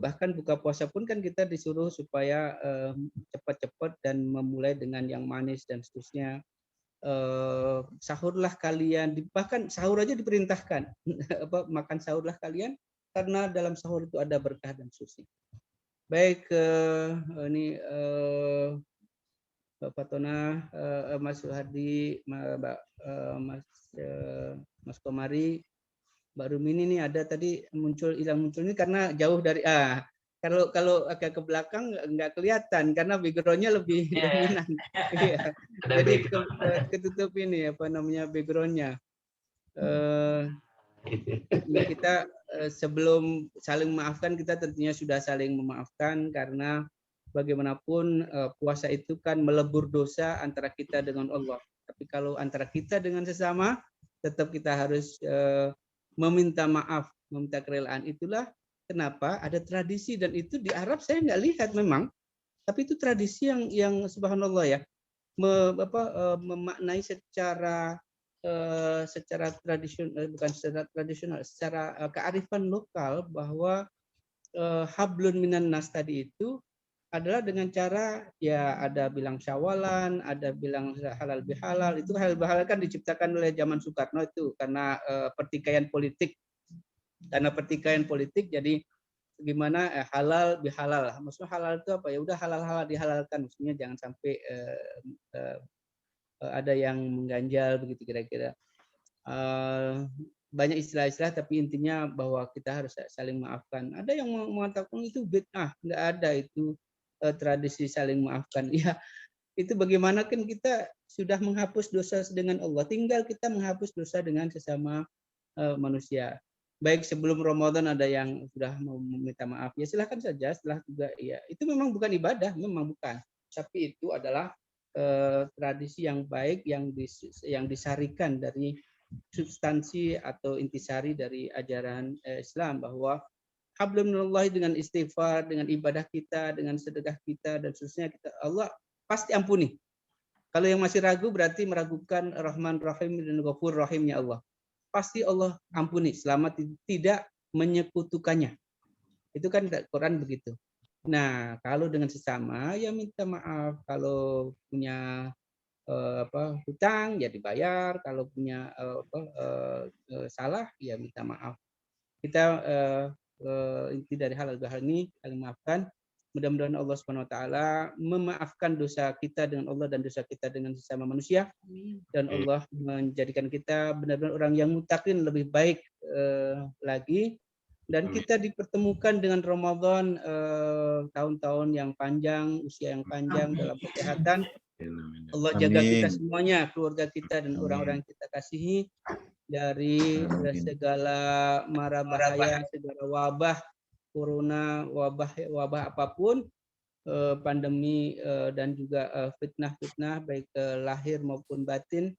Bahkan buka puasa pun kan kita disuruh supaya cepat-cepat dan memulai dengan yang manis dan seterusnya. Sahurlah kalian, bahkan sahur aja diperintahkan. Makan sahurlah kalian karena dalam sahur itu ada berkah dan suci. Baik, ini Bapak Tona, Mas Suhardi, Mas Komari, Mbak Rumini ini ada tadi hilang muncul ini karena jauh dari kalau agak ke belakang nggak kelihatan karena backgroundnya lebih dominan. Iya. Jadi ketutup ini apa namanya backgroundnya. Ya kita sebelum saling memaafkan, kita tentunya sudah saling memaafkan karena bagaimanapun puasa itu kan melebur dosa antara kita dengan Allah. Tapi kalau antara kita dengan sesama, tetap kita harus meminta maaf, meminta kerelaan. Itulah kenapa ada tradisi, dan itu di Arab saya nggak lihat memang, tapi itu tradisi yang subhanallah ya, memaknai secara tradisional, bukan secara tradisional, secara kearifan lokal bahwa hablun minan nas tadi itu adalah dengan cara ya ada bilang syawalan, ada bilang halal bihalal. Itu halal bihalal kan diciptakan oleh zaman Soekarno itu karena pertikaian politik. Karena pertikaian politik jadi gimana halal bihalal. Maksudnya halal itu apa? Ya udah halal dihalalkan. Maksudnya jangan sampai ada yang mengganjal begitu kira-kira. Banyak istilah-istilah tapi intinya bahwa kita harus saling maafkan. Ada yang mengatakan itu bid'ah, nggak ada itu tradisi saling maafkan. Ya, itu bagaimana kan kita sudah menghapus dosa dengan Allah, tinggal kita menghapus dosa dengan sesama manusia. Baik sebelum Ramadan ada yang sudah meminta maaf, ya silahkan saja. Setelah juga ya itu memang bukan ibadah, memang bukan. Tapi itu adalah tradisi yang baik yang disarikan dari substansi atau intisari dari ajaran Islam, bahwa hablum minallahi dengan istighfar, dengan ibadah kita, dengan sedekah kita dan seterusnya, Allah pasti ampuni. Kalau yang masih ragu berarti meragukan Rahman Rahim dan Ghafur Rahimnya Allah. Pasti Allah ampuni selama tidak menyekutukannya. Itu kan Quran begitu. Nah, kalau dengan sesama ya minta maaf. Kalau punya hutang ya dibayar, kalau punya salah ya minta maaf. Kita inti dari halal bihalal ini saling maafkan. Mudah-mudahan Allah Subhanahu wa taala memaafkan dosa kita dengan Allah dan dosa kita dengan sesama manusia. Dan Allah menjadikan kita benar-benar orang yang muttaqin, lebih baik lagi. Dan kita dipertemukan dengan Ramadan tahun-tahun yang panjang, usia yang panjang dalam kesehatan. Allah jaga kita semuanya, keluarga kita dan orang-orang yang kita kasihi dari segala mara bahaya, segala wabah, corona, wabah apapun, pandemi dan juga fitnah-fitnah baik lahir maupun batin,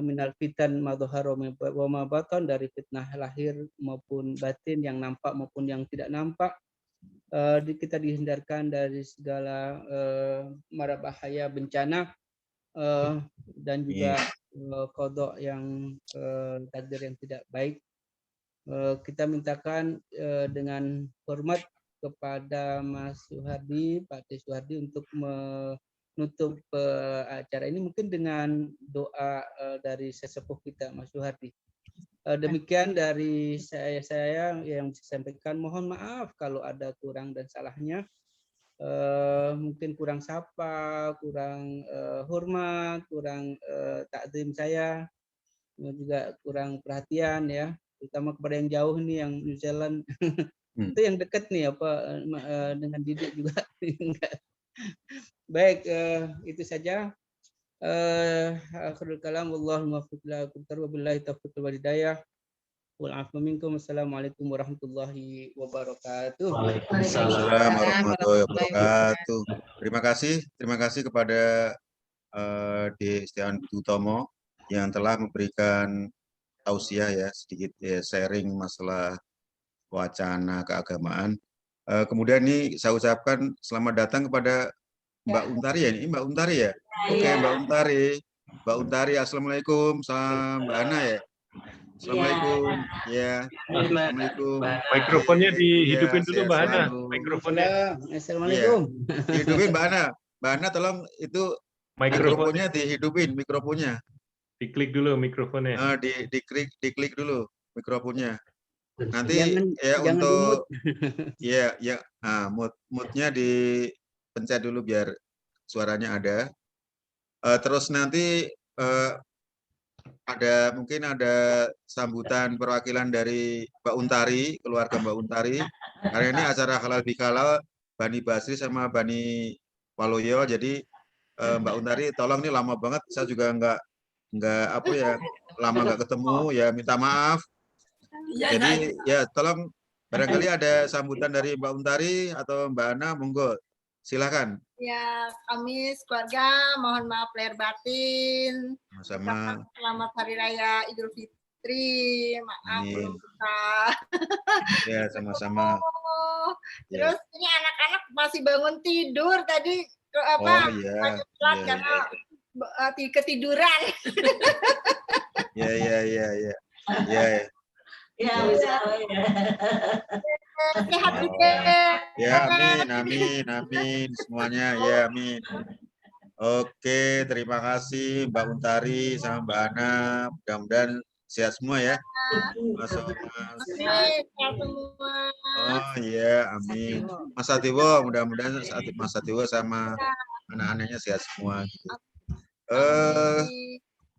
minal fitan ma dhahara wa ma batan, dari fitnah lahir maupun batin, yang nampak maupun yang tidak nampak. Kita dihindarkan dari segala mara bahaya, bencana, dan juga qada yang takdir yang tidak baik. Kita mintakan dengan hormat kepada Mas Suhardi, Pak T. Suhardi untuk menutup acara ini mungkin dengan doa dari sesepuh kita, Mas Suhardi. Demikian dari saya yang bisa sampaikan. Mohon maaf kalau ada kurang dan salahnya. Mungkin kurang sapa, kurang hormat, kurang takdim saya, juga kurang perhatian ya, terutama kepada yang jauh nih, yang New Zealand. Itu yang dekat nih dengan Didik juga. Baik, itu saja. Akhirul kalam, wallahul muwaffiq ila aqwamit thoriq, wabillahi taufiq wal hidayah. wal afu minkum. Assalamualaikum warahmatullahi wabarakatuh. Waalaikumsalam warahmatullahi wabarakatuh. Terima kasih kepada D. Setiawan Utomo yang telah memberikan tausiah ya, sedikit ya, sharing masalah wacana keagamaan. Kemudian ini saya ucapkan selamat datang kepada Mbak Untari ya, ini Mbak Untari ya. Oke, Mbak Untari, assalamualaikum, sama Mbak Ana ya. Assalamualaikum, ya. Assalamualaikum. Mikrofonnya dihidupin dulu, sehat Mbak Ana. selalu. Mikrofonnya. Assalamualaikum. Dihidupin Mbak Ana. Mbak Ana tolong itu mikrofonnya dihidupin, mikrofonnya. Diklik dulu mikrofonnya. Diklik dulu mikrofonnya. Nanti jangan untuk moodnya dipencet dulu biar suaranya ada. Terus nanti mungkin ada sambutan perwakilan dari Mbak Untari, keluarga Mbak Untari. Karena ini acara halal bihalal Bani Basri sama Bani Waluyo. Jadi Mbak Untari, tolong nih lama banget, saya juga lama nggak ketemu ya, minta maaf. Jadi ya tolong barangkali ada sambutan dari Mbak Untari atau Mbak Ana, monggo silakan. Ya, kami keluarga mohon maaf lahir batin. Sama. Selamat Hari Raya Idul Fitri. Maaf belum bisa. Ya, sama-sama. Terus ini anak-anak masih bangun tidur tadi karena ketiduran. Ya. Sehat juga. Ya, amin semuanya, ya amin. Oke, terima kasih Mbak Untari sama Mbak Ana, mudah-mudahan sehat semua ya. Mas. Oh iya, amin. Mas Satiwo, mudah-mudahan Mas Satiwo sama anak-anaknya sehat semua.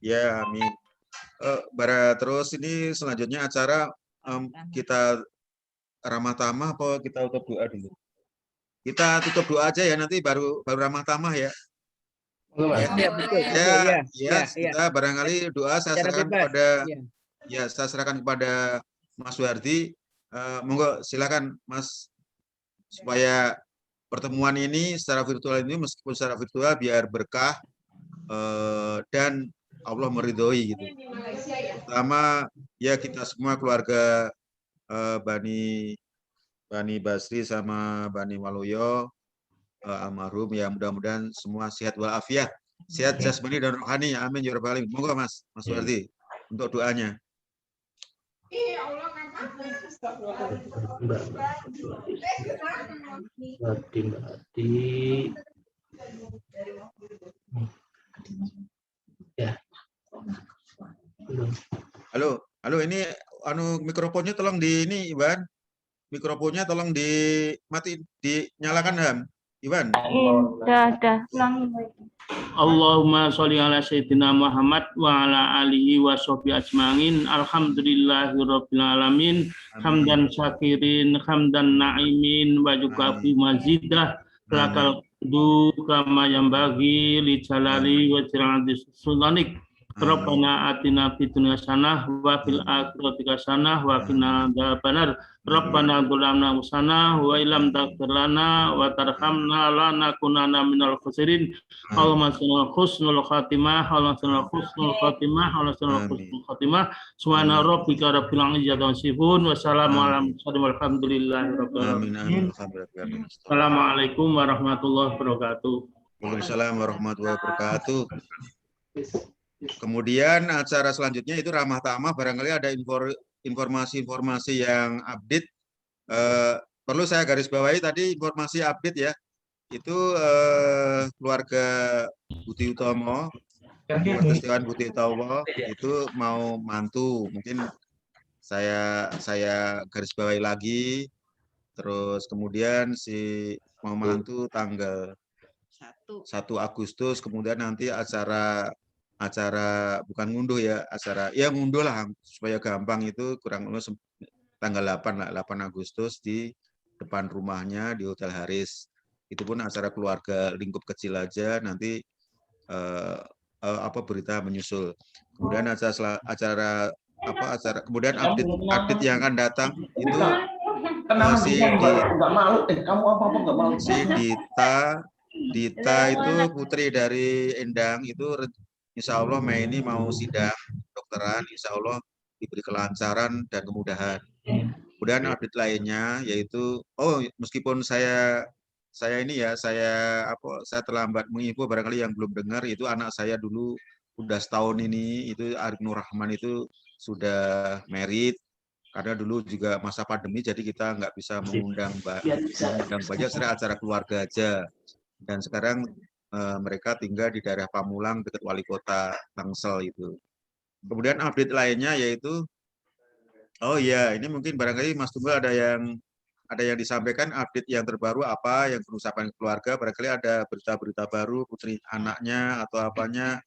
Ya, amin. Terus ini selanjutnya acara kita ramah tamah apa kita tutup doa dulu? Kita tutup doa aja ya, nanti baru ramah tamah ya. Kita barangkali doa saya serahkan kepada Mas Wardi. Monggo silakan Mas, supaya pertemuan ini secara virtual ini meskipun secara virtual biar berkah dan Allah meridhoi gitu. Pertama ya kita semua keluarga Bani Basri sama Bani Waluyo almarhum ya, mudah-mudahan semua sehat walafiat, sehat jasmani dan rohani, amin ya rabbal alamin. Monggo Mas Wardi untuk doanya. Halo, ini mikrofonnya tolong Iwan. Mikrofonnya tolong dinyalakan Ham. Iwan. Udah. Allahumma sholli ala sayyidina Muhammad wa ala alihi wa sahbihi ajma'in. Alhamdulillahirabbil alamin. Hamdan syakirin, hamdan na'imin wa juga fi mazidah. Lakal du kama yang bagi li jalali wa jalali sultanik. Rabbana atina fid dunya hasanah wa fil akhirati hasanah wa qina adzabannar. Rabbana dzulamna anfusana wa illam taghfir lana wa tarhamna lanakunanna minal khasirin. Allahumma salli husnul khatimah, subhana rabbika rabbil izzati amma yasifun wa salamun alal mursalin walhamdulillahi rabbil alamin. Assalamualaikum warahmatullahi wabarakatuh. Waalaikumsalam warahmatullahi wabarakatuh. Kemudian acara selanjutnya itu ramah tamah, barangkali ada informasi-informasi yang update. Perlu saya garis bawahi tadi informasi update ya. Itu keluarga Budi Utomo, Setiawan Budi Utomo itu mau mantu. Mungkin saya garis bawahi lagi. Terus kemudian mau mantu tanggal 1 Agustus, kemudian nanti acara bukan ngunduh ya, acara ya ngunduh lah supaya gampang, itu kurang lebih tanggal 8 Agustus di depan rumahnya di Hotel Haris. Itu pun acara keluarga lingkup kecil aja, nanti berita menyusul. Kemudian acara apa acara, kemudian update yang akan datang itu Kenapa si nggak malu? Kamu apa nggak malu? si Dita itu putri dari Endang itu insya Allah Mei ini mau sidang dokteran, insya Allah diberi kelancaran dan kemudahan. Kemudian update lainnya yaitu, meskipun saya ini ya, saya terlambat menginfo, barangkali yang belum dengar, itu anak saya dulu udah setahun ini, itu Arif Nur Rahman itu sudah married, karena dulu juga masa pandemi, jadi kita nggak bisa mengundang banyak, acara keluarga aja. Dan sekarang mereka tinggal di daerah Pamulang dekat Wali Kota Tangsel itu. Kemudian update lainnya yaitu, ini mungkin barangkali Mas Tunggal ada yang disampaikan update yang terbaru apa yang perusahaan keluarga, barangkali ada berita-berita baru putri anaknya atau apanya,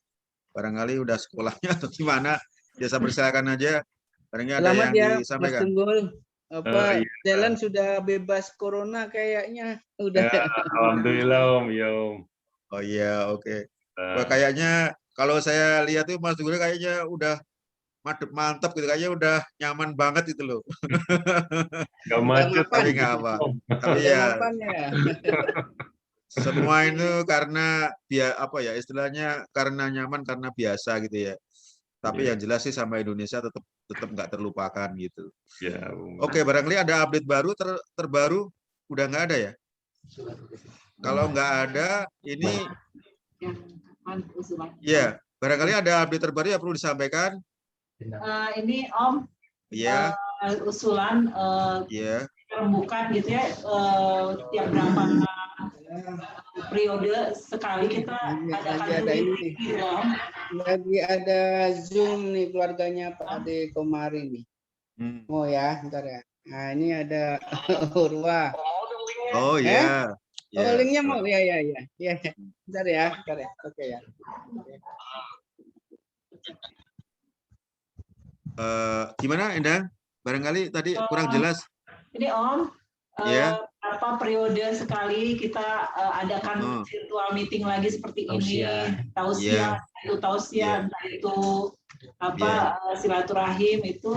barangkali udah sekolahnya atau gimana, biasa persilakan aja, barangkali ada Selamat yang ya, disampaikan. Mas Tunggul. Iya. Jalan sudah bebas corona kayaknya. Udah. Ya, alhamdulillah Om. Oh iya, oke. Wah, kayaknya kalau saya lihat tuh Mas Tunggul kayaknya udah mantep gitu, kayaknya udah nyaman banget itu loh. Gak macet. Tapi nggak apa. Tapi ya semua itu karena istilahnya karena nyaman, karena biasa gitu ya. Tapi yang jelas sih sama Indonesia tetap nggak terlupakan gitu. Ya, Oke, barangkali ada update baru terbaru udah nggak ada ya? Kalau nggak ada, ini ya barangkali ada update terbaru yang perlu disampaikan. Ini Om, usulan rembukan gitu ya, tiap berapa periode sekali kita adakan ini. Lagi ada Zoom nih keluarganya Pak Ade Komari nih. Oh ya, bentar ya. Nah ini ada Urwa. Oh ya. Oh linknya mau ya. Bentar ya. Oke ya. Gimana Endang? Barangkali tadi kurang jelas. Ini Om, berapa periode sekali kita adakan virtual meeting lagi seperti ini? Tausiah, entah itu silaturahim itu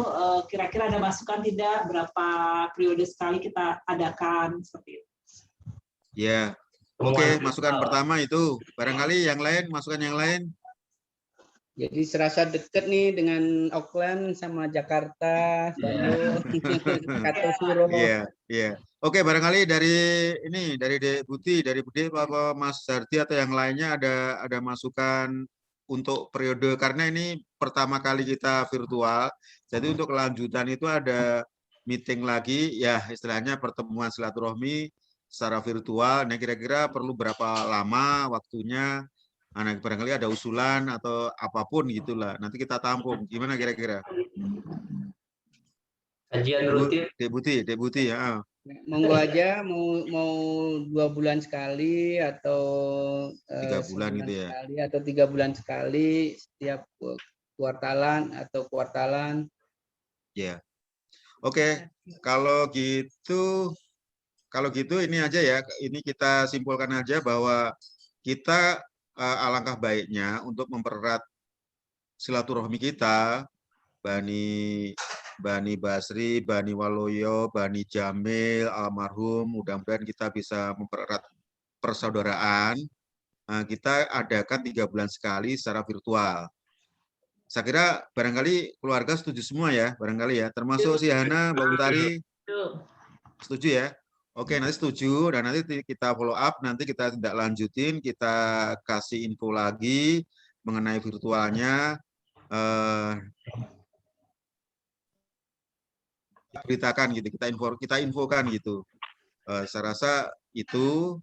kira-kira ada masukan tidak? Berapa periode sekali kita adakan seperti itu? Ya, oke. Masukan pertama itu. Barangkali yang lain, masukan yang lain. Jadi serasa deket nih dengan Auckland sama Jakarta, Kartosuro. Iya. Oke, barangkali dari Deputi, dari Bude, Bapak Mas Zardi atau yang lainnya ada masukan untuk periode, karena ini pertama kali kita virtual. Jadi untuk kelanjutan itu ada meeting lagi, ya istilahnya pertemuan silaturahmi secara virtual. Nah, kira-kira perlu berapa lama waktunya? Nah, barangkali ada usulan atau apapun gitulah. Nanti kita tampung. Gimana kira-kira? Kajian rutin. Deputi ya. Monggo aja, mau 2 bulan sekali atau 3 bulan gitu ya. Sekali, atau 3 bulan sekali setiap kuartalan. Ya. Oke. Kalau gitu ini aja ya. Ini kita simpulkan aja bahwa kita alangkah baiknya untuk mempererat silaturahmi kita, Bani Basri, Bani Waloyo, Bani Jamil, almarhum, mudah-mudahan kita bisa mempererat persaudaraan. Kita adakan 3 bulan sekali secara virtual. Saya kira barangkali keluarga setuju semua ya, barangkali ya, termasuk si Hana, Mbak Utari, setuju ya? Oke, nanti setuju, dan nanti kita follow up, nanti kita tidak lanjutin, kita kasih info lagi mengenai virtualnya, beritakan gitu, kita infokan gitu. Saya rasa itu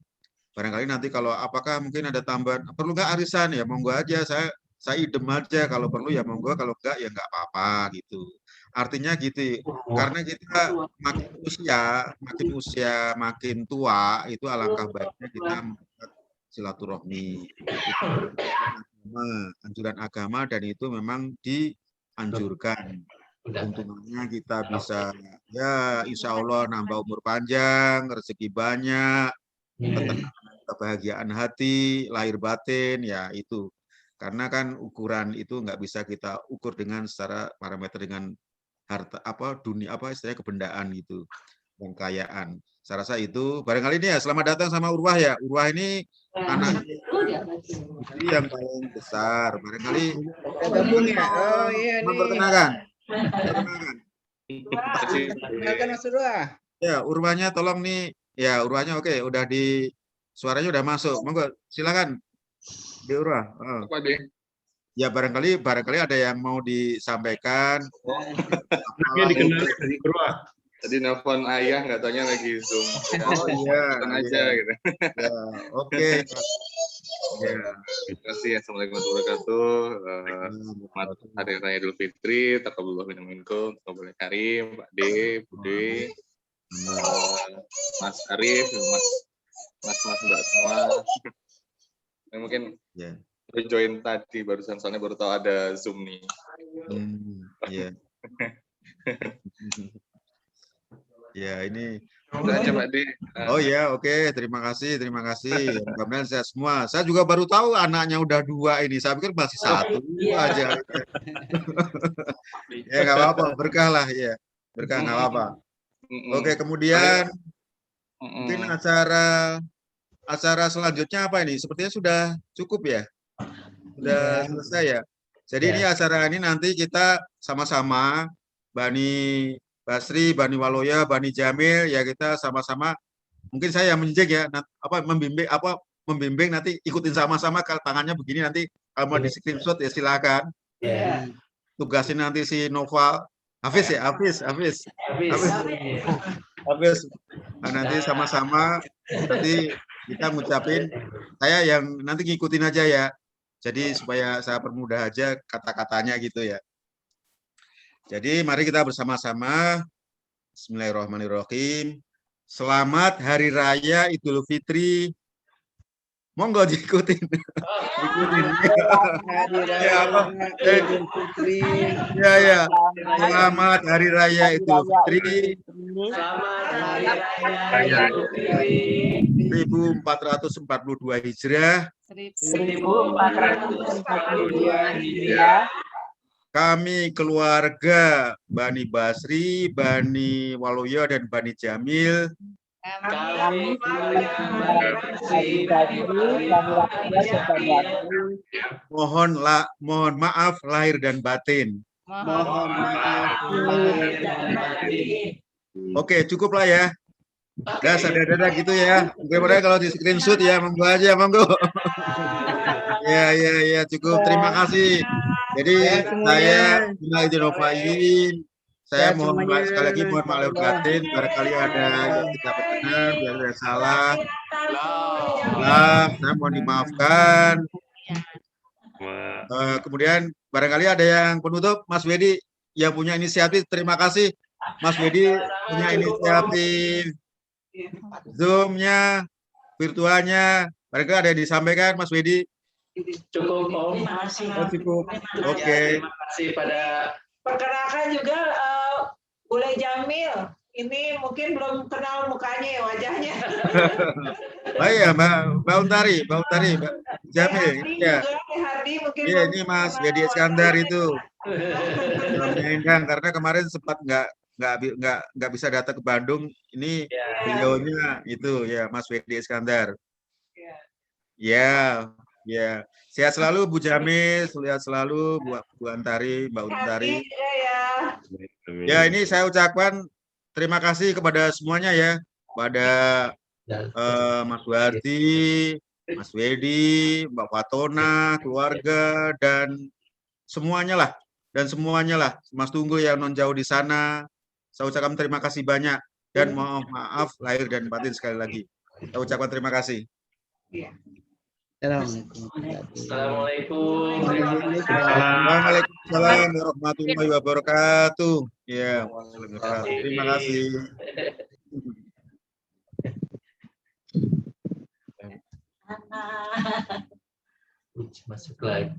barangkali nanti kalau apakah mungkin ada tambahan, perlu nggak arisan ya, monggo aja, saya idem aja, kalau perlu ya monggo, kalau enggak ya nggak apa-apa gitu. Artinya gitu, karena kita makin usia makin tua, itu alangkah baiknya kita membuat silaturahmi. Anjuran agama, dan itu memang dianjurkan. Untungnya kita bisa, ya insya Allah nambah umur panjang, rezeki banyak, ketenangan, kebahagiaan hati, lahir batin, ya itu. Karena kan ukuran itu nggak bisa kita ukur dengan secara parameter dengan harta dunia istilahnya kebendaan gitu dan kekayaan. Saya rasa itu barangkali ini ya. Selamat datang sama Urwah ya. Urwah ini anak yang paling besar. Barangkali Gabung ya. Oh iya nih. Perkenalkan. Perkenalkan Mas Urwah. Ya, Urwahnya tolong nih. Ya, Urwahnya oke, udah suaranya udah masuk. Monggo, silakan. Di Urwah. Ya, barangkali ada yang mau disampaikan. Dikenal Urwah. Tadi nelfon ayah, nggak taunya lagi Zoom. Oh iya. Aja gitu. Ya, oke. Ya. Terima kasih. Assalamualaikum warahmatullahi wabarakatuh. Selamat Hari Raya Idul Fitri. Taqabbalallahu minna minkum. Taqabbal karim. Pak D, Bude, Mas Arif, Mas Mbak semua. Yang mungkin baru join tadi barusan, soalnya baru tahu ada Zoom nih. Iya. Ya, ini udah aja Pak D. Oh ya, oke. Terima kasih. Mudah-mudahan sehat semua. Saya juga baru tahu anaknya udah 2 ini. Saya pikir masih 1 aja. Ya nggak apa-apa, berkah lah ya. Berkah nggak apa-apa. Oke, kemudian mungkin acara selanjutnya apa ini? Sepertinya sudah cukup ya. Sudah selesai ya. Jadi ini acara ini nanti kita sama-sama Bani Basri, Bani Waloya, Bani Jamil, ya kita sama-sama. Mungkin saya yang menjek ya, membimbing nanti ikutin sama-sama. Kalau tangannya begini nanti kalau mau di screenshot ya silakan. Tugasin nanti si Nova, Hafiz ya, Hafiz. Nah, nanti sama-sama nanti kita ngucapin. Saya yang nanti ngikutin aja ya. Jadi supaya saya permudah aja kata-katanya gitu ya. Jadi mari kita bersama-sama. Bismillahirrahmanirrahim. Selamat Hari Raya Idul Fitri. Monggo diikutin. Hari Raya Idul Fitri. Ya. Selamat Hari Raya Idul Fitri. Selamat Hari Raya Idul Fitri. 1442 Hijriah. 1442 Hijriah. Kami keluarga Bani Basri, Bani Waloya, dan Bani Jamil. Kami mohon maaf lahir dan batin. Oke, cukup lah ya. Udah sadar-sadar gitu ya. Bagaimana kalau di screenshot ya, monggo aja, monggo. Ya, cukup. Terima kasih. Jadi saya saya mohon sekali lagi mohon maaf batin, barangkali ada yang tidak benar, biar ada salah. Saya mohon dimaafkan. Kemudian barangkali ada yang penutup, Mas Wedi yang punya inisiatif. Terima kasih, Mas Wedi punya inisiatif Zoom-nya, virtualnya. Barangkali ada yang disampaikan, Mas Wedi. Cukup Om. Cukup. Oke. Terima kasih pada. Perkenalkan juga Bule Jamil. Ini mungkin belum kenal mukanya ya, wajahnya. Oh iya, Mbak Untari, Mbak Jamil. Ya. Iya, ini Mas Dedi Iskandar itu. Karena kemarin sempat nggak bisa datang ke Bandung. Ini beliaunya itu ya, Mas Wedi Iskandar. Ya. Sehat selalu Bu Jamil, sehat selalu Bu Antari, Mbak Untari. Ya, ini saya ucapkan terima kasih kepada semuanya ya, pada Mas Wardi, Mas Wedi, Mbak Fatona, keluarga dan semuanya lah, Mas Tunggul yang non jauh di sana. Saya ucapkan terima kasih banyak dan mohon maaf lahir dan batin sekali lagi. Saya ucapkan terima kasih. Assalamualaikum. Waalaikumsalam warahmatullahi wabarakatuh. Ya, terima kasih. Masuk lagi.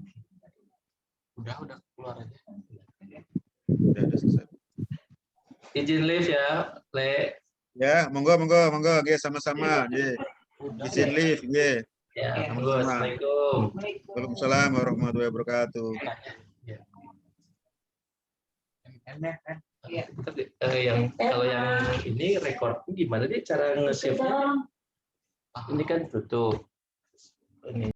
Udah keluar aja. Udah selesai. Izin live ya, Le. Ya, monggo, sama-sama. Izin live, Ya, assalamualaikum. Assalamualaikum. Waalaikumsalam warahmatullahi wabarakatuh. Kalau yang ini recording gimana dia cara nge-save-nya? Ini kan tutup. Ini.